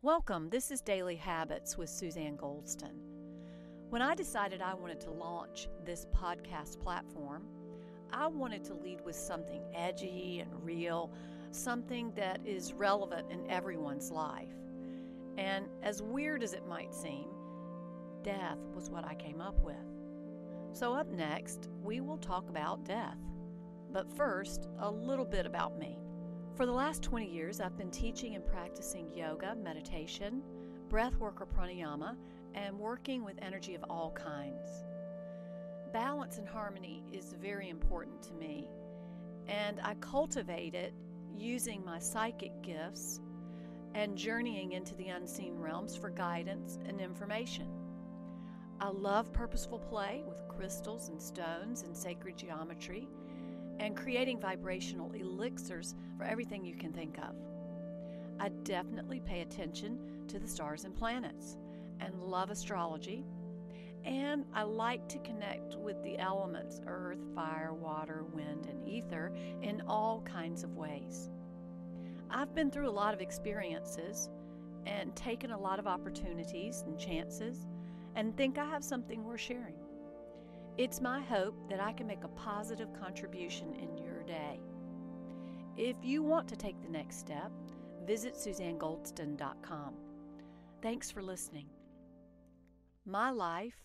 Welcome, this is Daily Habits with Suzanne Goldston. When I decided I wanted to launch this podcast platform, I wanted to lead with something edgy and real, something that is relevant in everyone's life. And as weird as it might seem, death was what I came up with. So up next, we will talk about death. But first, a little bit about me. For the last 20 years, I've been teaching and practicing yoga, meditation, breathwork or pranayama, and working with energy of all kinds. Balance and harmony is very important to me, and I cultivate it using my psychic gifts and journeying into the unseen realms for guidance and information. I love purposeful play with crystals and stones and sacred geometry, and creating vibrational elixirs for everything you can think of. I definitely pay attention to the stars and planets and love astrology, and I like to connect with the elements earth, fire, water, wind, and ether in all kinds of ways. I've been through a lot of experiences and taken a lot of opportunities and chances and think I have something worth sharing. It's my hope that I can make a positive contribution in your day. If you want to take the next step, visit SuzanneGoldston.com. Thanks for listening. My life,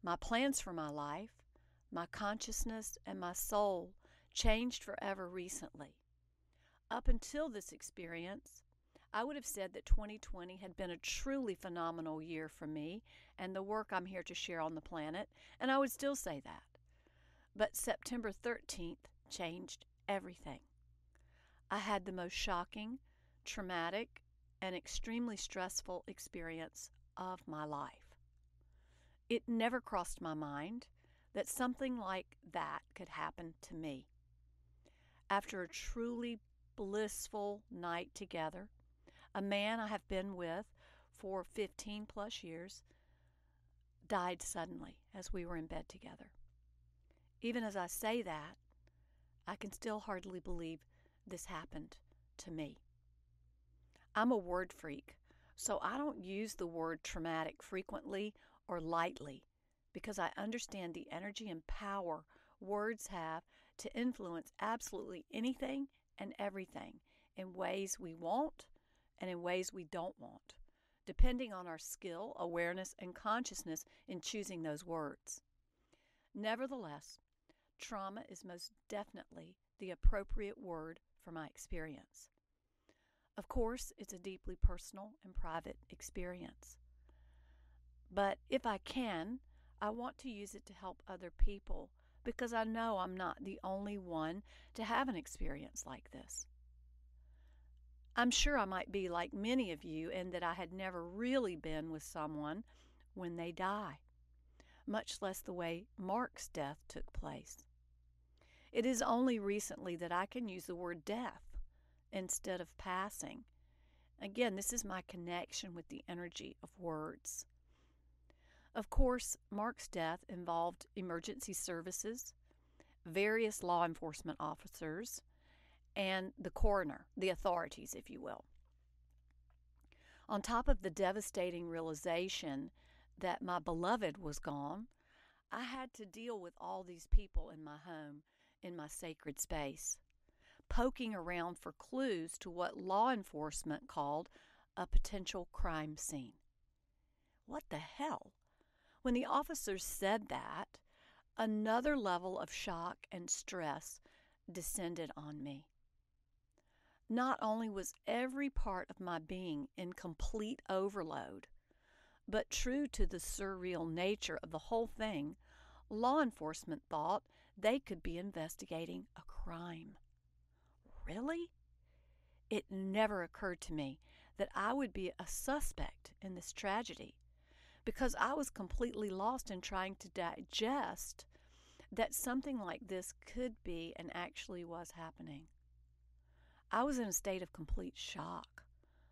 my plans for my life, my consciousness, and my soul changed forever recently. Up until this experience, I would have said that 2020 had been a truly phenomenal year for me and the work I'm here to share on the planet, and I would still say that. But September 13th changed everything. I had the most shocking, traumatic, and extremely stressful experience of my life. It never crossed my mind that something like that could happen to me. After a truly blissful night together, a man I have been with for 15 plus years died suddenly as we were in bed together. Even as I say that, I can still hardly believe this happened to me. I'm a word freak, so I don't use the word traumatic frequently or lightly because I understand the energy and power words have to influence absolutely anything and everything in ways we want and in ways we don't want, depending on our skill, awareness, and consciousness in choosing those words. Nevertheless, trauma is most definitely the appropriate word for my experience. Of course, it's a deeply personal and private experience. But if I can, I want to use it to help other people because I know I'm not the only one to have an experience like this. I'm sure I might be like many of you in that I had never really been with someone when they die, much less the way Mark's death took place. It is only recently that I can use the word death instead of passing. Again, this is my connection with the energy of words. Of course, Mark's death involved emergency services, various law enforcement officers, and the coroner, the authorities, if you will. On top of the devastating realization that my beloved was gone, I had to deal with all these people in my home, in my sacred space, poking around for clues to what law enforcement called a potential crime scene. What the hell? When the officers said that, another level of shock and stress descended on me. Not only was every part of my being in complete overload, but true to the surreal nature of the whole thing, law enforcement thought they could be investigating a crime. Really? It never occurred to me that I would be a suspect in this tragedy because I was completely lost in trying to digest that something like this could be and actually was happening. I was in a state of complete shock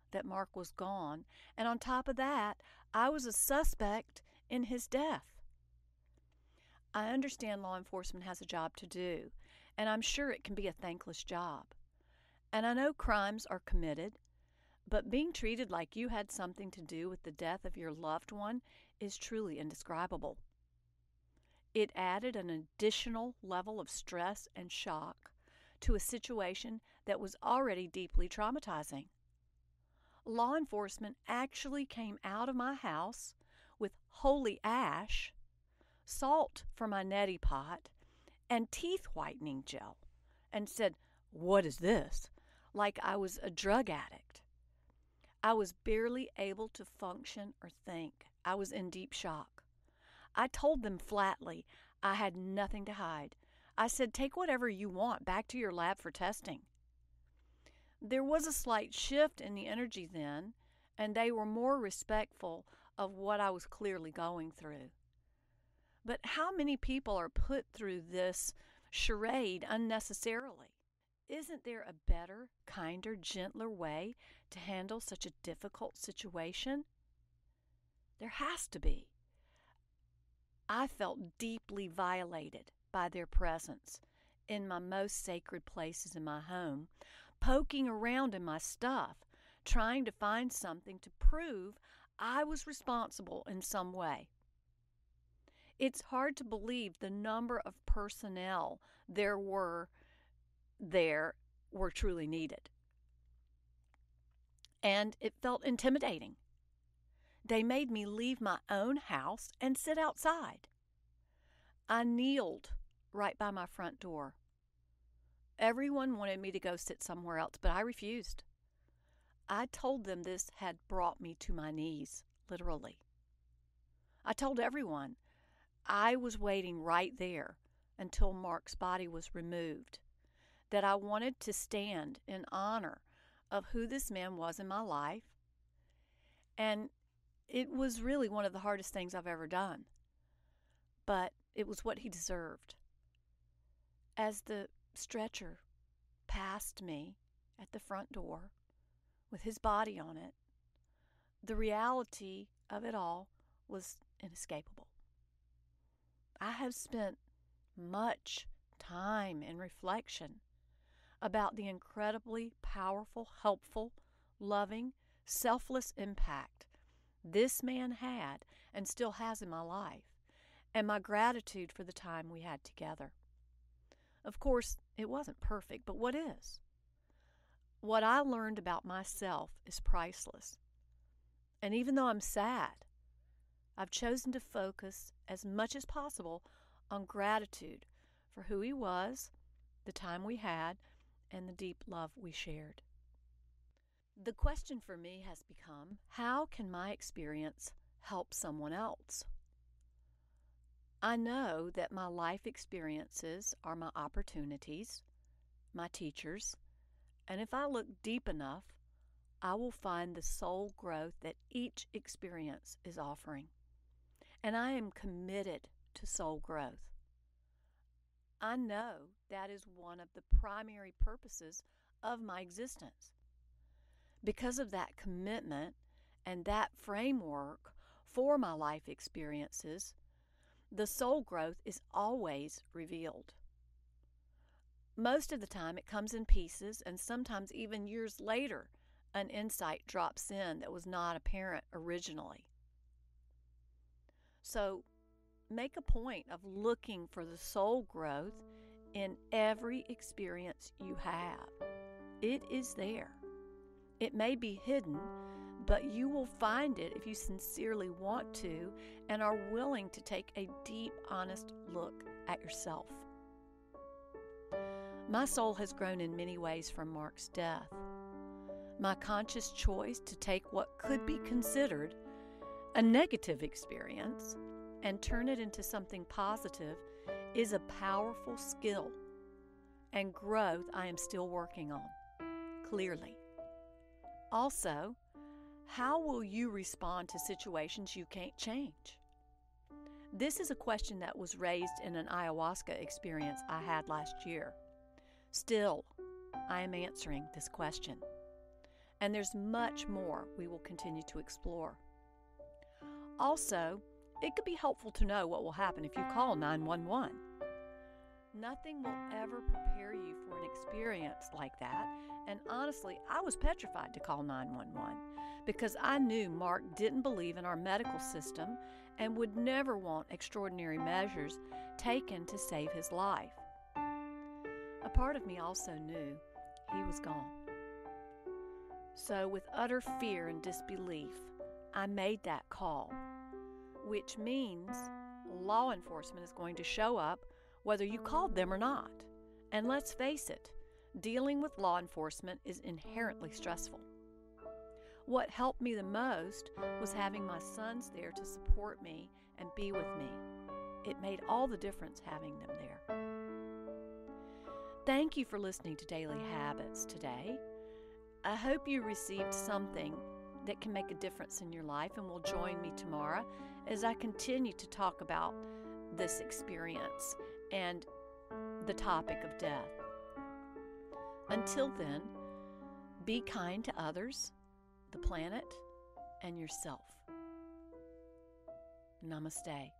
that Mark was gone, and on top of that, I was a suspect in his death. I understand law enforcement has a job to do, and I'm sure it can be a thankless job. And I know crimes are committed, But being treated like you had something to do with the death of your loved one is truly indescribable. It added an additional level of stress and shock to a situation that was already deeply traumatizing. Law enforcement actually came out of my house with holy ash, salt for my neti pot, and teeth whitening gel, and said, "What is this?" like I was a drug addict. I was barely able to function or think. I was in deep shock. I told them flatly I had nothing to hide. I said, "Take whatever you want back to your lab for testing." There was a slight shift in the energy then, and they were more respectful of what I was clearly going through. But how many people are put through this charade unnecessarily? Isn't there a better, kinder, gentler way to handle such a difficult situation? There has to be. I felt deeply violated by their presence in my most sacred places in my home, poking around in my stuff, trying to find something to prove I was responsible in some way. It's hard to believe the number of personnel there were truly needed. And it felt intimidating. They made me leave my own house and sit outside. I kneeled right by my front door. Everyone wanted me to go sit somewhere else, but I refused. I told them this had brought me to my knees, literally. I told everyone I was waiting right there until Mark's body was removed, that I wanted to stand in honor of who this man was in my life, and it was really one of the hardest things I've ever done, but it was what he deserved. As the stretcher passed me at the front door with his body on it, the reality of it all was inescapable. I have spent much time in reflection about the incredibly powerful, helpful, loving, selfless impact this man had and still has in my life, and my gratitude for the time we had together. Of course, it wasn't perfect, but what is? What I learned about myself is priceless. And even though I'm sad, I've chosen to focus as much as possible on gratitude for who he was, the time we had, and the deep love we shared. The question for me has become, how can my experience help someone else? I know that my life experiences are my opportunities, my teachers, and if I look deep enough, I will find the soul growth that each experience is offering. And I am committed to soul growth. I know that is one of the primary purposes of my existence. Because of that commitment and that framework for my life experiences, the soul growth is always revealed. Most of the time it comes in pieces, and sometimes even years later, an insight drops in that was not apparent originally. So make a point of looking for the soul growth in every experience you have. It is there. It may be hidden, but you will find it if you sincerely want to and are willing to take a deep, honest look at yourself. My soul has grown in many ways from Mark's death. My conscious choice to take what could be considered a negative experience and turn it into something positive is a powerful skill and growth I am still working on, clearly. Also, how will you respond to situations you can't change? This is a question that was raised in an ayahuasca experience I had last year. Still, I am answering this question. And there's much more we will continue to explore. Also, it could be helpful to know what will happen if you call 911. Nothing will ever prepare you for an experience like that, and honestly, I was petrified to call 911 because I knew Mark didn't believe in our medical system and would never want extraordinary measures taken to save his life. A part of me also knew he was gone. So with utter fear and disbelief, I made that call, which means law enforcement is going to show up whether you called them or not. And let's face it, dealing with law enforcement is inherently stressful. What helped me the most was having my sons there to support me and be with me. It made all the difference having them there. Thank you for listening to Daily Habits today. I hope you received something that can make a difference in your life and will join me tomorrow as I continue to talk about this experience and the topic of death. Until then, be kind to others, the planet, and yourself. Namaste.